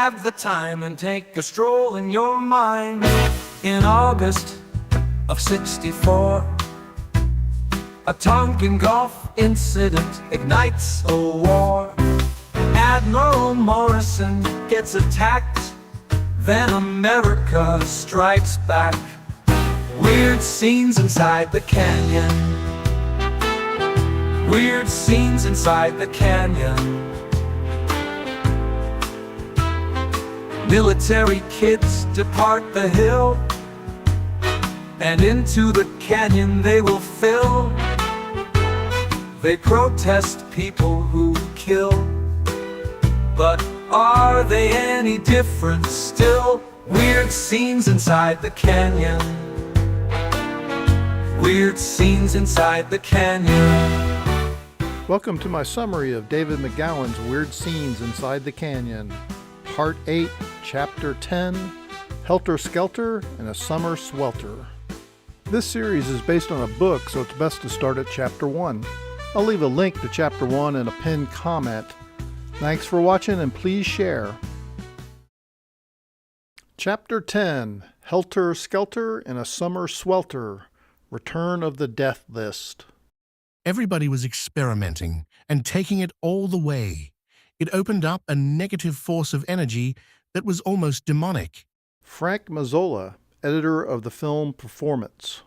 have the time and take a stroll in your mind. In August of '64, a Tonkin Gulf incident ignites a war. Admiral Morrison gets attacked, then America strikes back. Weird scenes inside the canyon. Weird scenes inside the canyon. Military kids depart the hill, and into the canyon they will fill. They protest people who kill, but are they any different still? Weird scenes inside the canyon. Weird scenes inside the canyon. Welcome to my summary of David McGowan's Weird Scenes Inside the Canyon. Part 8, Chapter 10, Helter Skelter and a Summer Swelter. This series is based on a book, so it's best to start at Chapter 1. I'll leave a link to Chapter 1 in a pinned comment. Thanks for watching and please share. Chapter 10, Helter Skelter and a Summer Swelter, Return of the Death List. Everybody was experimenting and taking it all the way. It opened up a negative force of energy that was almost demonic. Frank Mazzola, editor of the film Performance.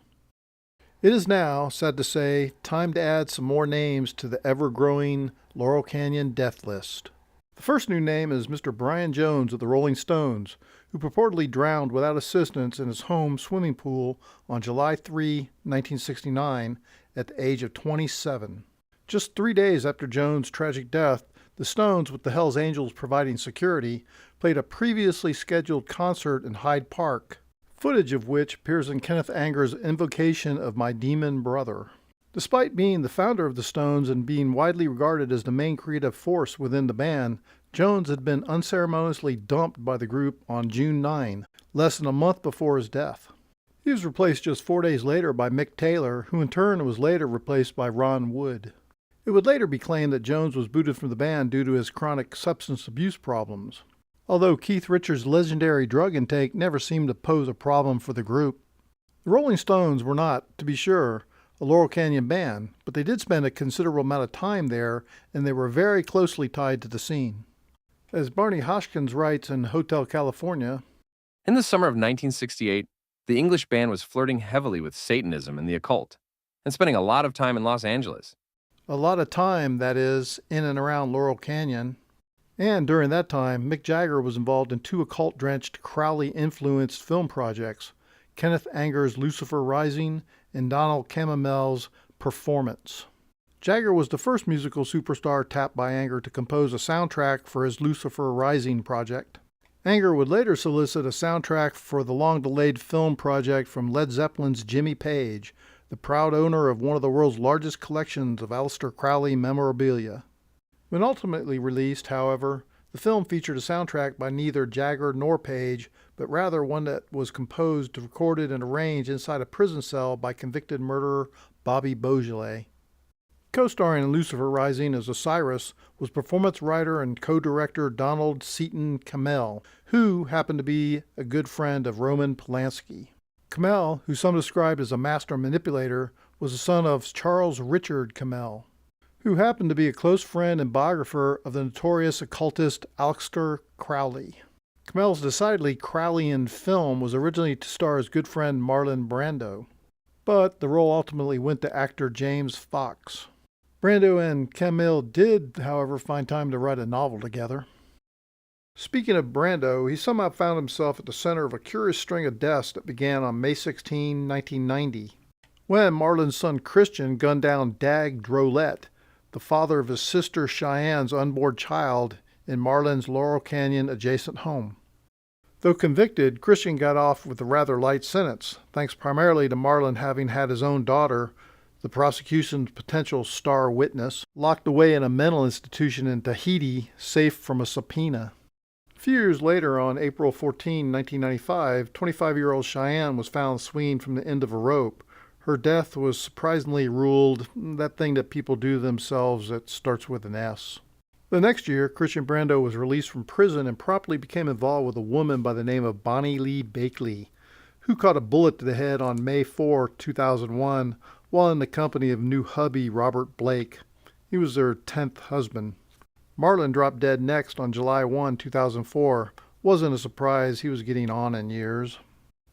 It is now, sad to say, time to add some more names to the ever-growing Laurel Canyon Death List. The first new name is Mr. Brian Jones of the Rolling Stones, who purportedly drowned without assistance in his home swimming pool on July 3, 1969, at the age of 27. Just 3 days after Jones' tragic death, the Stones, with the Hells Angels providing security, played a previously scheduled concert in Hyde Park, footage of which appears in Kenneth Anger's Invocation of My Demon Brother. Despite being the founder of the Stones and being widely regarded as the main creative force within the band, Jones had been unceremoniously dumped by the group on June 9, less than a month before his death. He was replaced just 4 days later by Mick Taylor, who in turn was later replaced by Ron Wood. It would later be claimed that Jones was booted from the band due to his chronic substance abuse problems, although Keith Richards' legendary drug intake never seemed to pose a problem for the group. The Rolling Stones were not, to be sure, a Laurel Canyon band, but they did spend a considerable amount of time there, and they were very closely tied to the scene. As Barney Hoskins writes in Hotel California, in the summer of 1968, the English band was flirting heavily with Satanism and the occult, and spending a lot of time in Los Angeles. A lot of time, that is, in and around Laurel Canyon. And during that time, Mick Jagger was involved in 2 occult-drenched, Crowley-influenced film projects, Kenneth Anger's Lucifer Rising and Donald Cammell's Performance. Jagger was the first musical superstar tapped by Anger to compose a soundtrack for his Lucifer Rising project. Anger would later solicit a soundtrack for the long-delayed film project from Led Zeppelin's Jimmy Page, the proud owner of one of the world's largest collections of Aleister Crowley memorabilia. When ultimately released, however, the film featured a soundtrack by neither Jagger nor Page, but rather one that was composed, recorded, and arranged inside a prison cell by convicted murderer Bobby Beaujolais. Co-starring in Lucifer Rising as Osiris was performance writer and co-director Donald Seaton Cammell, who happened to be a good friend of Roman Polanski. Cammell, who some described as a master manipulator, was the son of Charles Richard Cammell, who happened to be a close friend and biographer of the notorious occultist Aleister Crowley. Cammell's decidedly Crowleyan film was originally to star his good friend Marlon Brando, but the role ultimately went to actor James Fox. Brando and Cammell did, however, find time to write a novel together. Speaking of Brando, he somehow found himself at the center of a curious string of deaths that began on May 16, 1990, when Marlon's son Christian gunned down Dag Drolet, the father of his sister Cheyenne's unborn child, in Marlon's Laurel Canyon adjacent home. Though convicted, Christian got off with a rather light sentence, thanks primarily to Marlon having had his own daughter, the prosecution's potential star witness, locked away in a mental institution in Tahiti, safe from a subpoena. A few years later, on April 14, 1995, 25-year-old Cheyenne was found swinging from the end of a rope. Her death was surprisingly ruled that thing that people do themselves that starts with an S. The next year, Christian Brando was released from prison and promptly became involved with a woman by the name of Bonnie Lee Bakley, who caught a bullet to the head on May 4, 2001, while in the company of new hubby Robert Blake. He was their 10th husband. Marlon dropped dead next on July 1, 2004. Wasn't a surprise, he was getting on in years.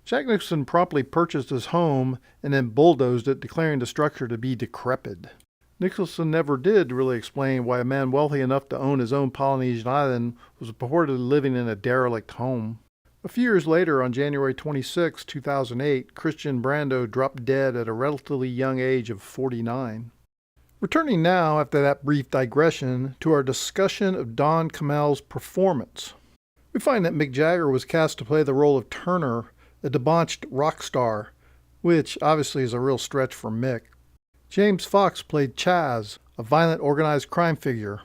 Jack Nicholson promptly purchased his home and then bulldozed it, declaring the structure to be decrepit. Nicholson never did really explain why a man wealthy enough to own his own Polynesian island was purportedly living in a derelict home. A few years later, on January 26, 2008, Christian Brando dropped dead at a relatively young age of 49. Returning now, after that brief digression, to our discussion of Don Camel's performance. We find that Mick Jagger was cast to play the role of Turner, a debauched rock star, which obviously is a real stretch for Mick. James Fox played Chaz, a violent organized crime figure.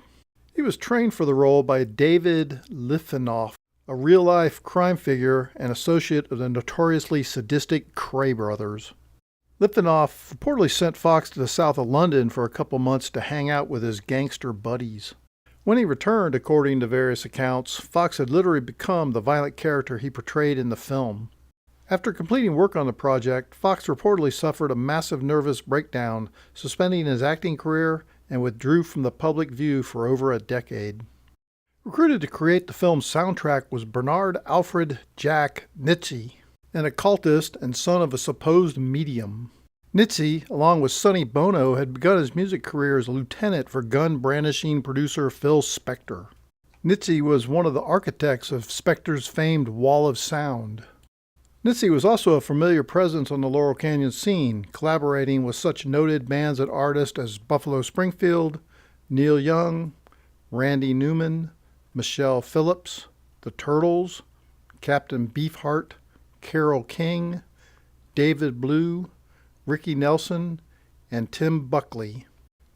He was trained for the role by David Litvinoff, a real-life crime figure and associate of the notoriously sadistic Kray brothers. Litvinoff reportedly sent Fox to the south of London for a couple months to hang out with his gangster buddies. When he returned, according to various accounts, Fox had literally become the violent character he portrayed in the film. After completing work on the project, Fox reportedly suffered a massive nervous breakdown, suspending his acting career, and withdrew from the public view for over a decade. Recruited to create the film's soundtrack was Bernard Alfred Jack Nitze, an occultist and son of a supposed medium. Nitze, along with Sonny Bono, had begun his music career as a lieutenant for gun-brandishing producer Phil Spector. Nitze was one of the architects of Spector's famed Wall of Sound. Nitze was also a familiar presence on the Laurel Canyon scene, collaborating with such noted bands and artists as Buffalo Springfield, Neil Young, Randy Newman, Michelle Phillips, The Turtles, Captain Beefheart, Carole King, David Blue, Ricky Nelson, and Tim Buckley.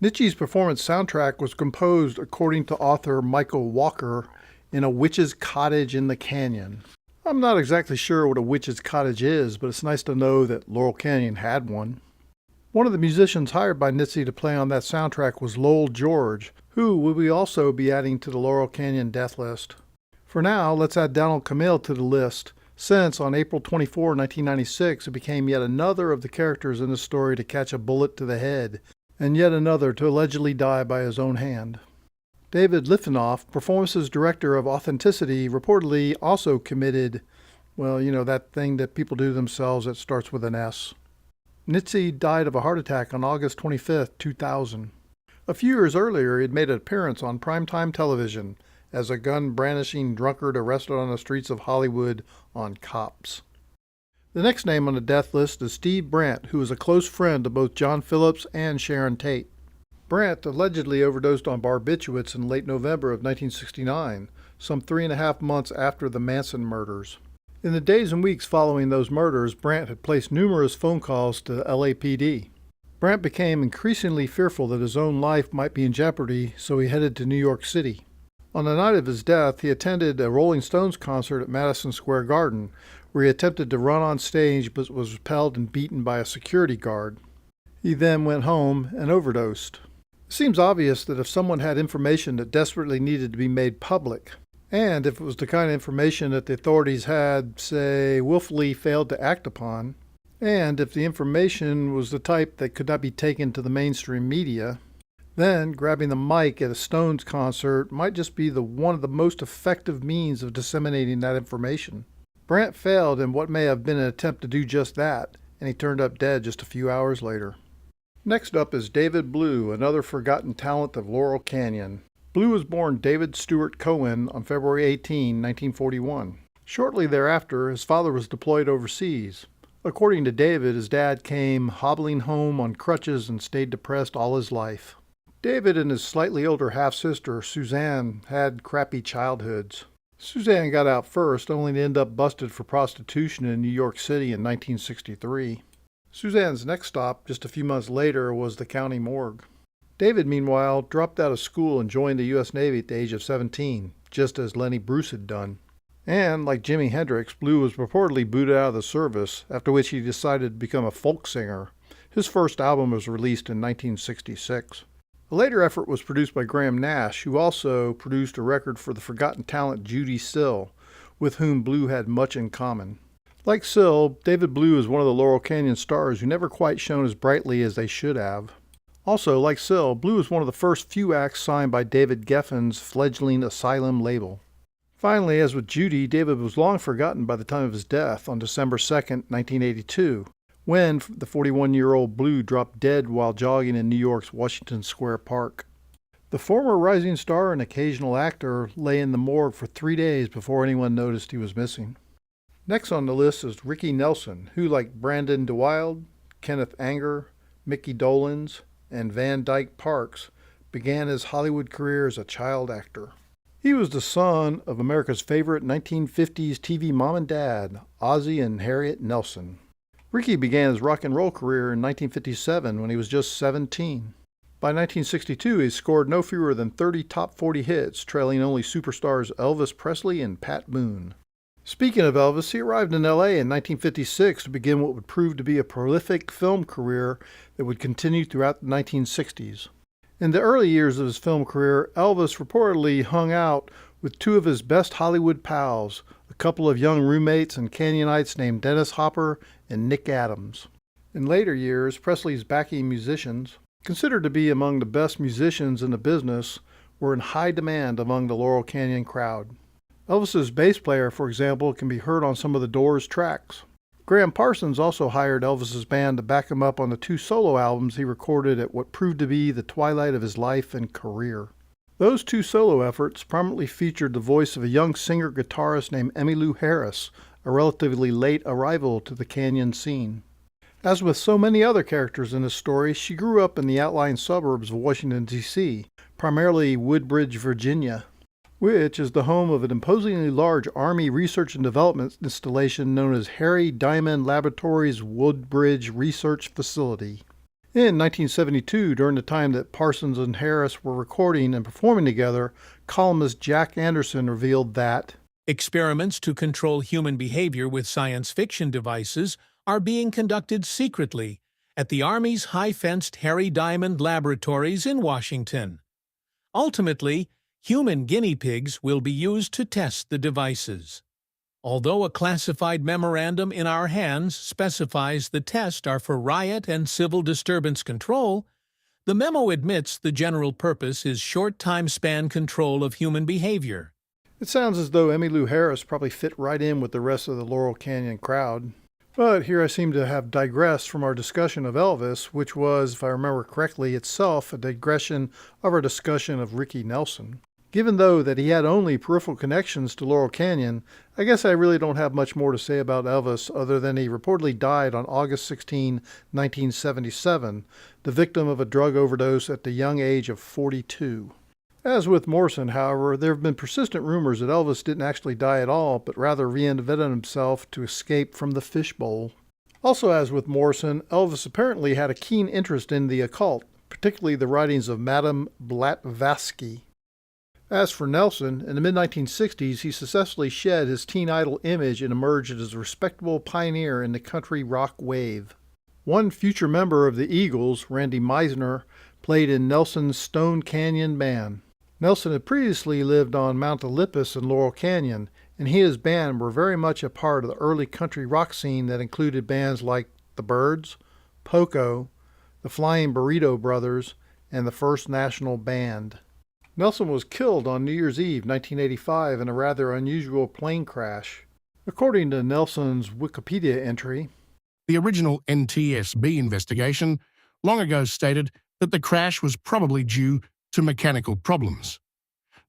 Nitze's performance soundtrack was composed, according to author Michael Walker, in a witch's cottage in the canyon. I'm not exactly sure what a witch's cottage is, but it's nice to know that Laurel Canyon had one. One of the musicians hired by Nitze to play on that soundtrack was Lowell George, who will we also be adding to the Laurel Canyon Death List. For now, let's add Donald Camille to the list, since on April 24, 1996, it became yet another of the characters in the story to catch a bullet to the head, and yet another to allegedly die by his own hand. David Litvinoff, performance's director of Authenticity, reportedly also committed, that thing that people do themselves that starts with an S. Nitze died of a heart attack on August 25, 2000. A few years earlier, he had made an appearance on primetime television as a gun-brandishing drunkard arrested on the streets of Hollywood on Cops. The next name on the death list is Steve Brandt, who was a close friend of both John Phillips and Sharon Tate. Brandt allegedly overdosed on barbiturates in late November of 1969, some 3.5 months after the Manson murders. In the days and weeks following those murders, Brandt had placed numerous phone calls to the LAPD. Brandt became increasingly fearful that his own life might be in jeopardy, so he headed to New York City. On the night of his death, he attended a Rolling Stones concert at Madison Square Garden, where he attempted to run on stage but was repelled and beaten by a security guard. He then went home and overdosed. It seems obvious that if someone had information that desperately needed to be made public, and if it was the kind of information that the authorities had, say, willfully failed to act upon, and if the information was the type that could not be taken to the mainstream media, then grabbing the mic at a Stones concert might just be one of the most effective means of disseminating that information. Brandt failed in what may have been an attempt to do just that, and he turned up dead just a few hours later. Next up is David Blue, another forgotten talent of Laurel Canyon. Blue was born David Stewart Cohen on February 18, 1941. Shortly thereafter, his father was deployed overseas. According to David, his dad came hobbling home on crutches and stayed depressed all his life. David and his slightly older half-sister, Suzanne, had crappy childhoods. Suzanne got out first, only to end up busted for prostitution in New York City in 1963. Suzanne's next stop, just a few months later, was the county morgue. David, meanwhile, dropped out of school and joined the U.S. Navy at the age of 17, just as Lenny Bruce had done. And, like Jimi Hendrix, Blue was reportedly booted out of the service, after which he decided to become a folk singer. His first album was released in 1966. A later effort was produced by Graham Nash, who also produced a record for the forgotten talent Judy Sill, with whom Blue had much in common. Like Sill, David Blue is one of the Laurel Canyon stars who never quite shone as brightly as they should have. Also, like Sill, Blue is one of the first few acts signed by David Geffen's fledgling Asylum label. Finally, as with Judy, David was long forgotten by the time of his death on December 2, 1982, when the 41-year-old Blue dropped dead while jogging in New York's Washington Square Park. The former rising star and occasional actor lay in the morgue for 3 days before anyone noticed he was missing. Next on the list is Ricky Nelson, who, like Brandon DeWild, Kenneth Anger, Mickey Dolenz, and Van Dyke Parks, began his Hollywood career as a child actor. He was the son of America's favorite 1950s TV mom and dad, Ozzie and Harriet Nelson. Ricky began his rock and roll career in 1957 when he was just 17. By 1962, he scored no fewer than 30 top 40 hits, trailing only superstars Elvis Presley and Pat Boone. Speaking of Elvis, he arrived in L.A. in 1956 to begin what would prove to be a prolific film career that would continue throughout the 1960s. In the early years of his film career, Elvis reportedly hung out with two of his best Hollywood pals, a couple of young roommates and Canyonites named Dennis Hopper and Nick Adams. In later years, Presley's backing musicians, considered to be among the best musicians in the business, were in high demand among the Laurel Canyon crowd. Elvis's bass player, for example, can be heard on some of the Doors tracks. Graham Parsons also hired Elvis's band to back him up on the 2 solo albums he recorded at what proved to be the twilight of his life and career. Those 2 solo efforts prominently featured the voice of a young singer-guitarist named Emmylou Harris, a relatively late arrival to the Canyon scene. As with so many other characters in this story, she grew up in the outlying suburbs of Washington, D.C., primarily Woodbridge, Virginia, which is the home of an imposingly large Army research and development installation known as Harry Diamond Laboratories Woodbridge Research Facility. In 1972, during the time that Parsons and Harris were recording and performing together, columnist Jack Anderson revealed that experiments to control human behavior with science fiction devices are being conducted secretly at the Army's high-fenced Harry Diamond Laboratories in Washington. Ultimately, human guinea pigs will be used to test the devices. Although a classified memorandum in our hands specifies the tests are for riot and civil disturbance control, the memo admits the general purpose is short time span control of human behavior. It sounds as though Emmylou Harris probably fit right in with the rest of the Laurel Canyon crowd. But here I seem to have digressed from our discussion of Elvis, which was, if I remember correctly, itself a digression of our discussion of Ricky Nelson. Given, though, that he had only peripheral connections to Laurel Canyon, I guess I really don't have much more to say about Elvis other than he reportedly died on August 16, 1977, the victim of a drug overdose at the young age of 42. As with Morrison, however, there have been persistent rumors that Elvis didn't actually die at all, but rather reinvented himself to escape from the fishbowl. Also, as with Morrison, Elvis apparently had a keen interest in the occult, particularly the writings of Madame Blavatsky. As for Nelson, in the mid-1960s, he successfully shed his teen idol image and emerged as a respectable pioneer in the country rock wave. One future member of the Eagles, Randy Meisner, played in Nelson's Stone Canyon Band. Nelson had previously lived on Mount Olympus in Laurel Canyon, and he and his band were very much a part of the early country rock scene that included bands like the Byrds, Poco, the Flying Burrito Brothers, and the First National Band. Nelson was killed on New Year's Eve 1985 in a rather unusual plane crash. According to Nelson's Wikipedia entry, the original NTSB investigation long ago stated that the crash was probably due to mechanical problems.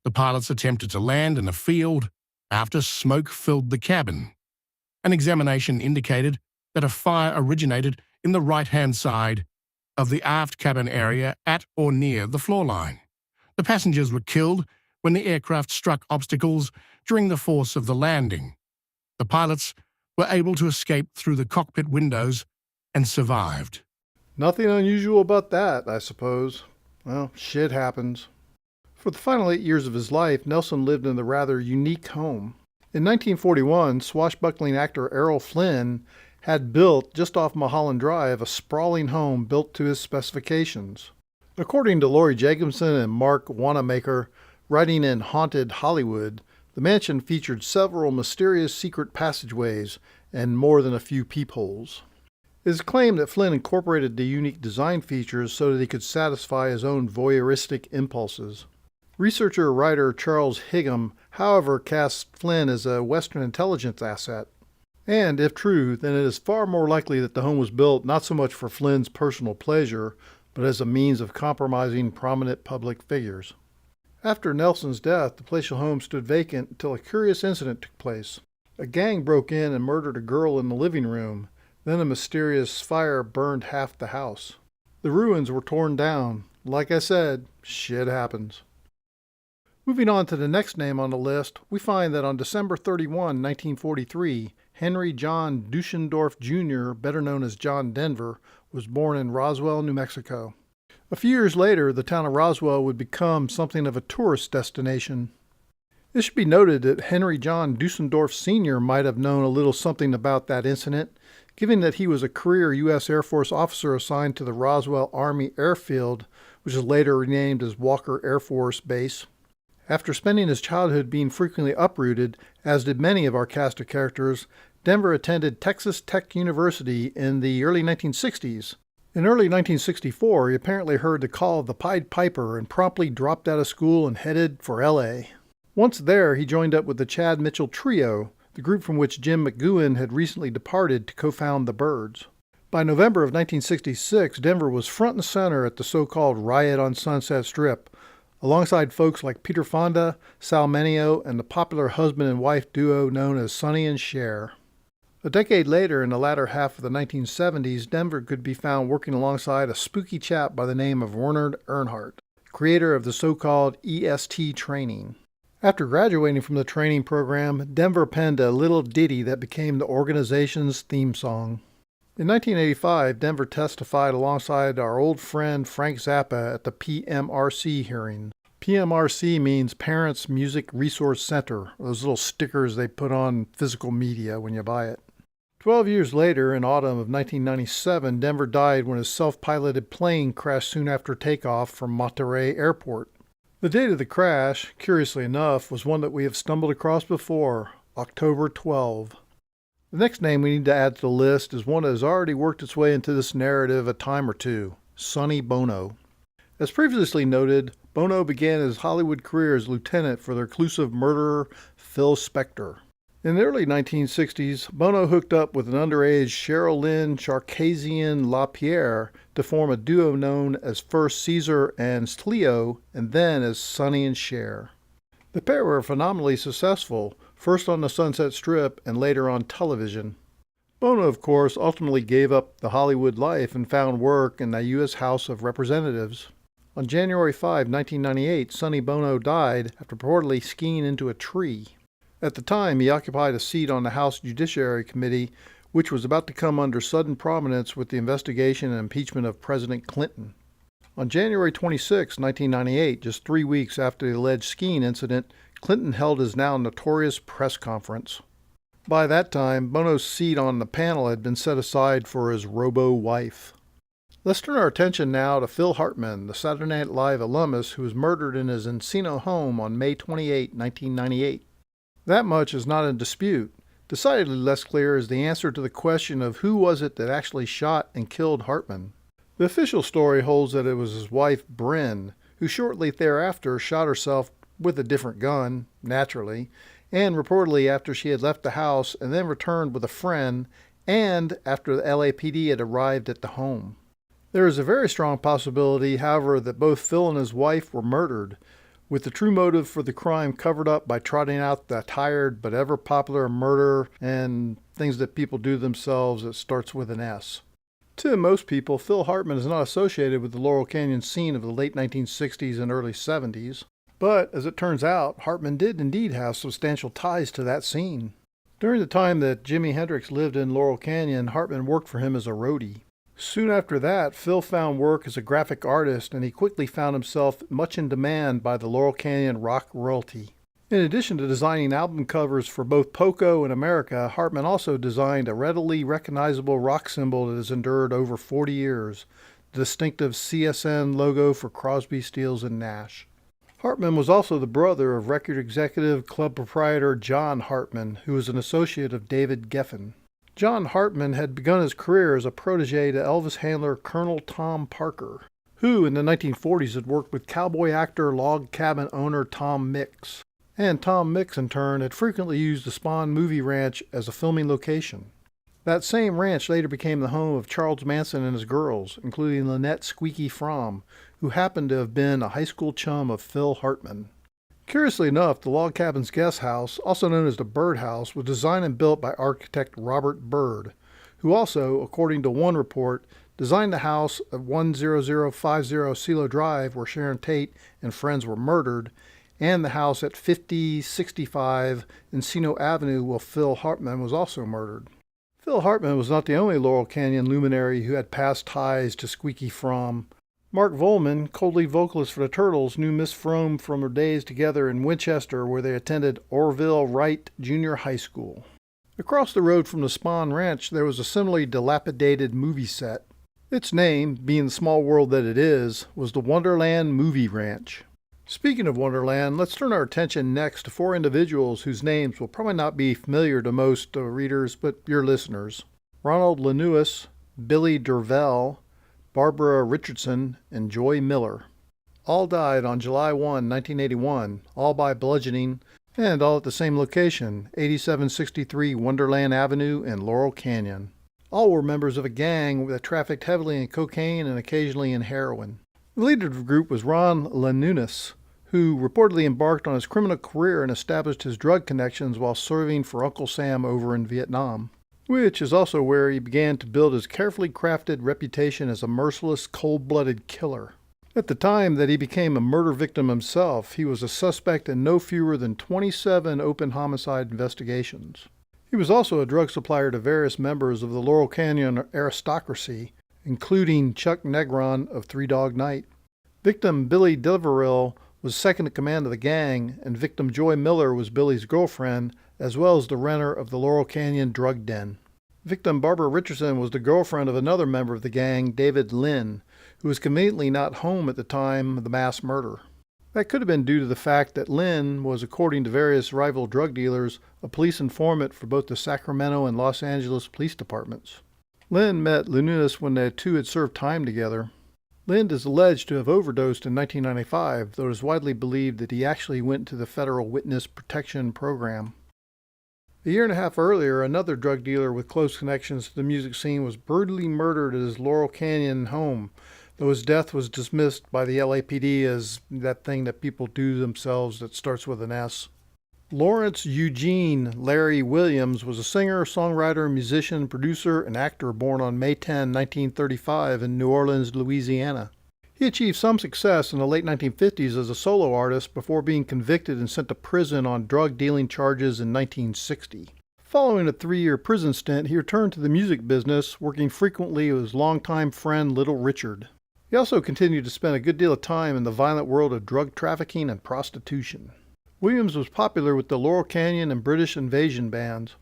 The pilots attempted to land in a field after smoke filled the cabin. An examination indicated that a fire originated in the right-hand side of the aft cabin area at or near the floor line. The passengers were killed when the aircraft struck obstacles during the force of the landing. The pilots were able to escape through the cockpit windows and survived. Nothing unusual about that, I suppose. Well, shit happens. For the final 8 years of his life, Nelson lived in a rather unique home. In 1941, swashbuckling actor Errol Flynn had built, just off Mulholland Drive, a sprawling home built to his specifications. According to Laurie Jacobson and Mark Wanamaker, writing in Haunted Hollywood, the mansion featured several mysterious secret passageways and more than a few peepholes. It is claimed that Flynn incorporated the unique design features so that he could satisfy his own voyeuristic impulses. Researcher-writer Charles Higham, however, casts Flynn as a Western intelligence asset. And, if true, then it is far more likely that the home was built not so much for Flynn's personal pleasure, but as a means of compromising prominent public figures. After Nelson's death, the palatial home stood vacant until a curious incident took place. A gang broke in and murdered a girl in the living room. Then a mysterious fire burned half the house. The ruins were torn down. Like I said, shit happens. Moving on to the next name on the list, we find that on December 31, 1943, Henry John Duschendorf Jr., better known as John Denver, was born in Roswell, New Mexico. A few years later, the town of Roswell would become something of a tourist destination. It should be noted that Henry John Duschendorf Sr. might have known a little something about that incident, given that he was a career U.S. Air Force officer assigned to the Roswell Army Airfield, which is later renamed as Walker Air Force Base. After spending his childhood being frequently uprooted, as did many of our cast of characters, Denver attended Texas Tech University in the early 1960s. In early 1964, he apparently heard the call of the Pied Piper and promptly dropped out of school and headed for L.A. Once there, he joined up with the Chad Mitchell Trio, the group from which Jim McGowan had recently departed to co-found the Byrds. By November of 1966, Denver was front and center at the so-called Riot on Sunset Strip, alongside folks like Peter Fonda, Sal Mineo, and the popular husband and wife duo known as Sonny and Cher. A decade later, in the latter half of the 1970s, Denver could be found working alongside a spooky chap by the name of Werner Earnhardt, creator of the so-called EST training. After graduating from the training program, Denver penned a little ditty that became the organization's theme song. In 1985, Denver testified alongside our old friend Frank Zappa at the PMRC hearing. PMRC means Parents Music Resource Center, those little stickers they put on physical media when you buy it. 12 years later, in autumn of 1997, Denver died when his self-piloted plane crashed soon after takeoff from Monterey Airport. The date of the crash, curiously enough, was one that we have stumbled across before, October 12. The next name we need to add to the list is one that has already worked its way into this narrative a time or two, Sonny Bono. As previously noted, Bono began his Hollywood career as lieutenant for the reclusive murderer Phil Spector. In the early 1960s, Bono hooked up with an underage Cheryl Lynn Charkazian LaPierre to form a duo known as first Caesar and Cleo, and then as Sonny and Cher. The pair were phenomenally successful, first on the Sunset Strip and later on television. Bono, of course, ultimately gave up the Hollywood life and found work in the U.S. House of Representatives. On January 5, 1998, Sonny Bono died after reportedly skiing into a tree. At the time, he occupied a seat on the House Judiciary Committee, which was about to come under sudden prominence with the investigation and impeachment of President Clinton. On January 26, 1998, just 3 weeks after the alleged skiing incident, Clinton held his now notorious press conference. By that time, Bono's seat on the panel had been set aside for his robo-wife. Let's turn our attention now to Phil Hartman, the Saturday Night Live alumnus who was murdered in his Encino home on May 28, 1998. That much is not in dispute. Decidedly less clear is the answer to the question of who was it that actually shot and killed Hartman. The official story holds that it was his wife, Bryn, who shortly thereafter shot herself with a different gun, naturally, and reportedly after she had left the house and then returned with a friend, and after the LAPD had arrived at the home. There is a very strong possibility, however, that both Phil and his wife were murdered, with the true motive for the crime covered up by trotting out the tired but ever popular murder and things that people do themselves that starts with an S. To most people, Phil Hartman is not associated with the Laurel Canyon scene of the late 1960s and early 70s. But, as it turns out, Hartman did indeed have substantial ties to that scene. During the time that Jimi Hendrix lived in Laurel Canyon, Hartman worked for him as a roadie. Soon after that, Phil found work as a graphic artist, and he quickly found himself much in demand by the Laurel Canyon rock royalty. In addition to designing album covers for both Poco and America, Hartman also designed a readily recognizable rock symbol that has endured over 40 years, the distinctive CSN logo for Crosby, Stills, and Nash. Hartman was also the brother of record executive club proprietor John Hartman, who was an associate of David Geffen. John Hartman had begun his career as a protege to Elvis handler Colonel Tom Parker, who in the 1940s had worked with cowboy actor log cabin owner Tom Mix. And Tom Mix, in turn, had frequently used the Spahn movie ranch as a filming location. That same ranch later became the home of Charles Manson and his girls, including Lynette Squeaky Fromm, who happened to have been a high school chum of Phil Hartman. Curiously enough, the log cabin's guest house, also known as the Bird House, was designed and built by architect Robert Bird, who also, according to one report, designed the house at 10050 CeeLo Drive, where Sharon Tate and friends were murdered, and the house at 5065 Encino Avenue, where Phil Hartman was also murdered. Phil Hartman was not the only Laurel Canyon luminary who had past ties to Squeaky Fromm. Mark Volman, co-lead vocalist for the Turtles, knew Miss Fromm from her days together in Winchester, where they attended Orville Wright Junior High School. Across the road from the Spahn Ranch, there was a similarly dilapidated movie set. Its name, being the small world that it is, was the Wonderland Movie Ranch. Speaking of Wonderland, let's turn our attention next to four individuals whose names will probably not be familiar to most readers, but your listeners. Ronald Lanewis, Billy Dervell, Barbara Richardson, and Joy Miller. All died on July 1, 1981, all by bludgeoning, and all at the same location, 8763 Wonderland Avenue in Laurel Canyon. All were members of a gang that trafficked heavily in cocaine and occasionally in heroin. The leader of the group was Ron Lanewis, who reportedly embarked on his criminal career and established his drug connections while serving for Uncle Sam over in Vietnam, which is also where he began to build his carefully crafted reputation as a merciless, cold-blooded killer. At the time that he became a murder victim himself, he was a suspect in no fewer than 27 open homicide investigations. He was also a drug supplier to various members of the Laurel Canyon aristocracy, including Chuck Negron of Three Dog Night. Victim Billy Deverill was second in command of the gang, and victim Joy Miller was Billy's girlfriend, as well as the renter of the Laurel Canyon drug den. Victim Barbara Richardson was the girlfriend of another member of the gang, David Lynn, who was conveniently not home at the time of the mass murder. That could have been due to the fact that Lynn was, according to various rival drug dealers, a police informant for both the Sacramento and Los Angeles police departments. Lynn met Lanewis when the two had served time together. Lynn is alleged to have overdosed in 1995, though it is widely believed that he actually went to the Federal Witness Protection Program. A year and a half earlier, another drug dealer with close connections to the music scene was brutally murdered at his Laurel Canyon home, though his death was dismissed by the LAPD as that thing that people do themselves that starts with an S. Lawrence Eugene Larry Williams was a singer, songwriter, musician, producer, and actor born on May 10, 1935 in New Orleans, Louisiana. He achieved some success in the late 1950s as a solo artist before being convicted and sent to prison on drug dealing charges in 1960. Following a 3-year prison stint, he returned to the music business, working frequently with his longtime friend Little Richard. He also continued to spend a good deal of time in the violent world of drug trafficking and prostitution. Williams was popular with the Laurel Canyon and British Invasion bands.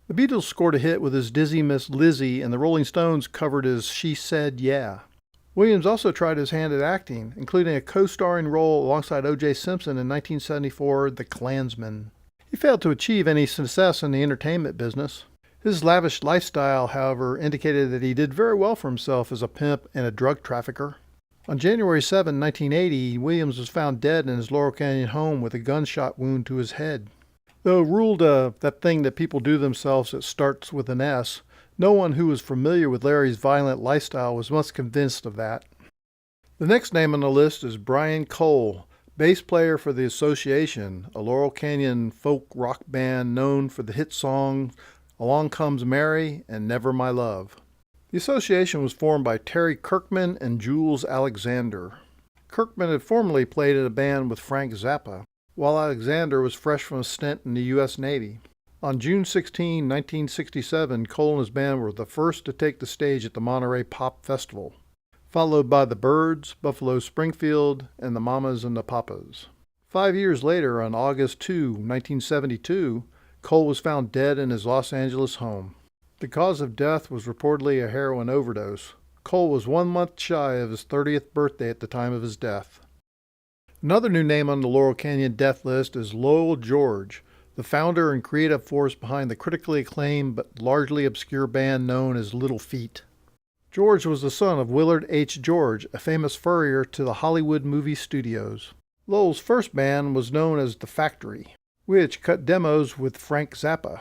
The Beatles scored a hit with his Dizzy Miss Lizzie, and the Rolling Stones covered his She Said Yeah. Williams also tried his hand at acting, including a co-starring role alongside O.J. Simpson in 1974's The Klansman. He failed to achieve any success in the entertainment business. His lavish lifestyle, however, indicated that he did very well for himself as a pimp and a drug trafficker. On January 7, 1980, Williams was found dead in his Laurel Canyon home with a gunshot wound to his head. Though ruled that thing that people do themselves that starts with an S, no one who was familiar with Larry's violent lifestyle was much convinced of that. The next name on the list is Brian Cole, bass player for The Association, a Laurel Canyon folk rock band known for the hit songs Along Comes Mary and Never My Love. The association was formed by Terry Kirkman and Jules Alexander. Kirkman had formerly played in a band with Frank Zappa, while Alexander was fresh from a stint in the U.S. Navy. On June 16, 1967, Cole and his band were the first to take the stage at the Monterey Pop Festival, followed by the Byrds, Buffalo Springfield, and the Mamas and the Papas. 5 years later, on August 2, 1972, Cole was found dead in his Los Angeles home. The cause of death was reportedly a heroin overdose. Cole was 1 month shy of his 30th birthday at the time of his death. Another new name on the Laurel Canyon Death List is Lowell George, the founder and creative force behind the critically acclaimed but largely obscure band known as Little Feat. George was the son of Willard H. George, a famous furrier to the Hollywood movie studios. Lowell's first band was known as The Factory, which cut demos with Frank Zappa.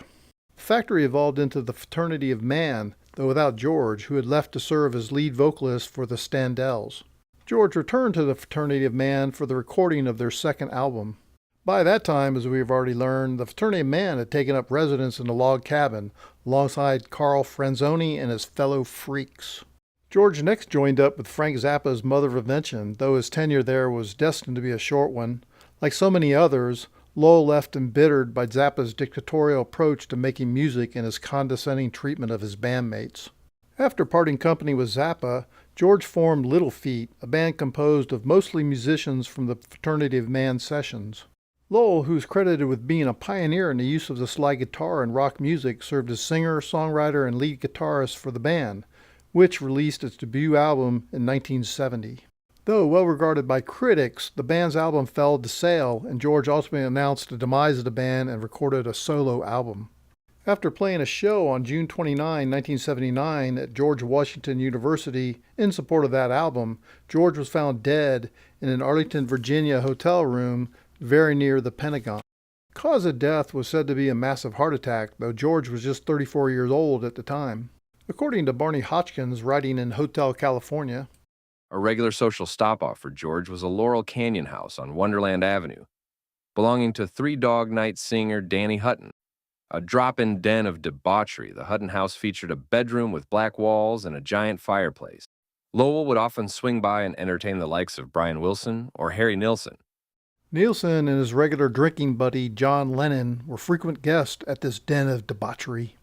The Factory evolved into the Fraternity of Man, though without George, who had left to serve as lead vocalist for the Standells. George returned to the Fraternity of Man for the recording of their second album. By that time, as we have already learned, the Fraternity of Man had taken up residence in a log cabin, alongside Carl Franzoni and his fellow freaks. George next joined up with Frank Zappa's Mother of Invention, though his tenure there was destined to be a short one. Like so many others, Lowell left embittered by Zappa's dictatorial approach to making music and his condescending treatment of his bandmates. After parting company with Zappa, George formed Little Feat, a band composed of mostly musicians from the Fraternity of Man sessions. Lowell, who is credited with being a pioneer in the use of the slide guitar in rock music, served as singer, songwriter, and lead guitarist for the band, which released its debut album in 1970. Though well regarded by critics, the band's album failed to sell, and George ultimately announced the demise of the band and recorded a solo album. After playing a show on June 29, 1979 at George Washington University in support of that album, George was found dead in an Arlington, Virginia hotel room very near the Pentagon. The cause of death was said to be a massive heart attack, though George was just 34 years old at the time. According to Barney Hotchkiss, writing in Hotel California, A regular social stop-off for George was a Laurel Canyon house on Wonderland Avenue, belonging to three-dog night singer Danny Hutton. A drop-in den of debauchery, the Hutton house featured a bedroom with black walls and a giant fireplace. Lowell would often swing by and entertain the likes of Brian Wilson or Harry Nilsson. Nilsson and his regular drinking buddy John Lennon were frequent guests at this den of debauchery.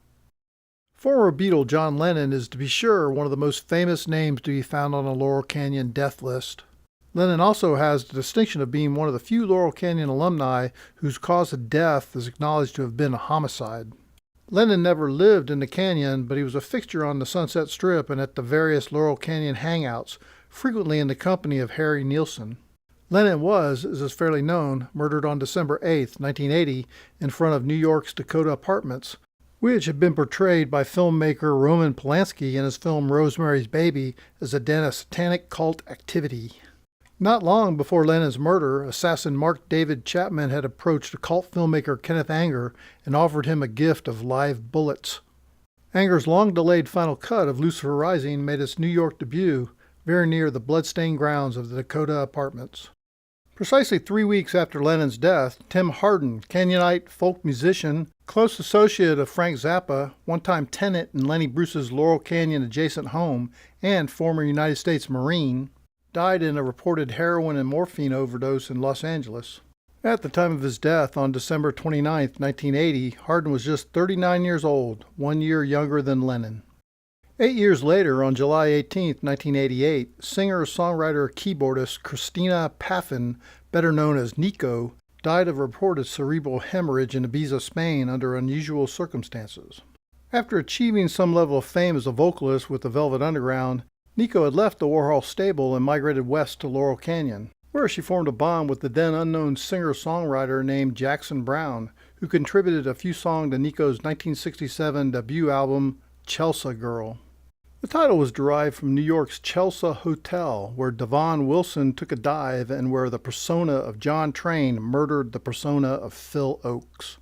Former Beatle John Lennon is, to be sure, one of the most famous names to be found on the Laurel Canyon Death List. Lennon also has the distinction of being one of the few Laurel Canyon alumni whose cause of death is acknowledged to have been a homicide. Lennon never lived in the canyon, but he was a fixture on the Sunset Strip and at the various Laurel Canyon hangouts, frequently in the company of Harry Nilsson. Lennon was, as is fairly known, murdered on December 8, 1980, in front of New York's Dakota Apartments, which had been portrayed by filmmaker Roman Polanski in his film Rosemary's Baby as a den of satanic cult activity. Not long before Lennon's murder, assassin Mark David Chapman had approached occult filmmaker Kenneth Anger and offered him a gift of live bullets. Anger's long-delayed final cut of Lucifer Rising made its New York debut very near the blood-stained grounds of the Dakota Apartments. Precisely 3 weeks after Lennon's death, Tim Hardin, Canyonite folk musician, close associate of Frank Zappa, one-time tenant in Lenny Bruce's Laurel Canyon adjacent home, and former United States Marine, died in a reported heroin and morphine overdose in Los Angeles. At the time of his death on December 29, 1980, Hardin was just 39 years old, 1 year younger than Lennon. 8 years later, on July 18, 1988, singer-songwriter keyboardist Christina Paffin, better known as Nico, died of reported cerebral hemorrhage in Ibiza, Spain under unusual circumstances. After achieving some level of fame as a vocalist with the Velvet Underground, Nico had left the Warhol stable and migrated west to Laurel Canyon, where she formed a bond with the then unknown singer-songwriter named Jackson Browne, who contributed a few songs to Nico's 1967 debut album, Chelsea Girl. The title was derived from New York's Chelsea Hotel, where Devon Wilson took a dive and where the persona of John Train murdered the persona of Phil Oakes.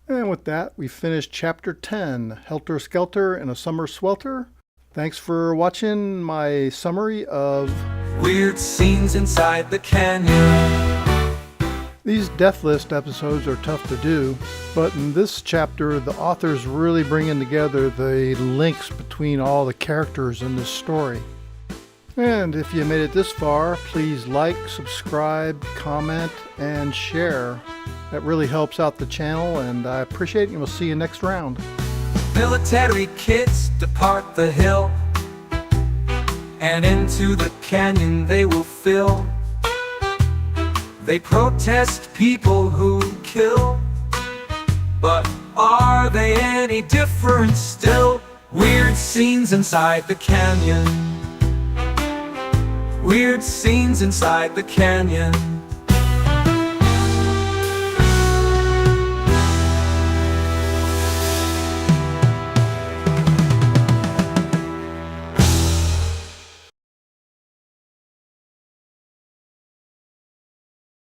And with that, we finished Chapter 10, Helter Skelter in a Summer Swelter. Thanks for watching my summary of Weird Scenes Inside the Canyon. These Death List episodes are tough to do, but in this chapter, the authors really bringing together the links between all the characters in this story. And if you made it this far, please like, subscribe, comment, and share. That really helps out the channel, and I appreciate it, and we'll see you next round. Military kids depart the hill, and into the canyon they will fill. They protest people who kill, but are they any different still? Weird scenes inside the canyon. Weird scenes inside the canyon.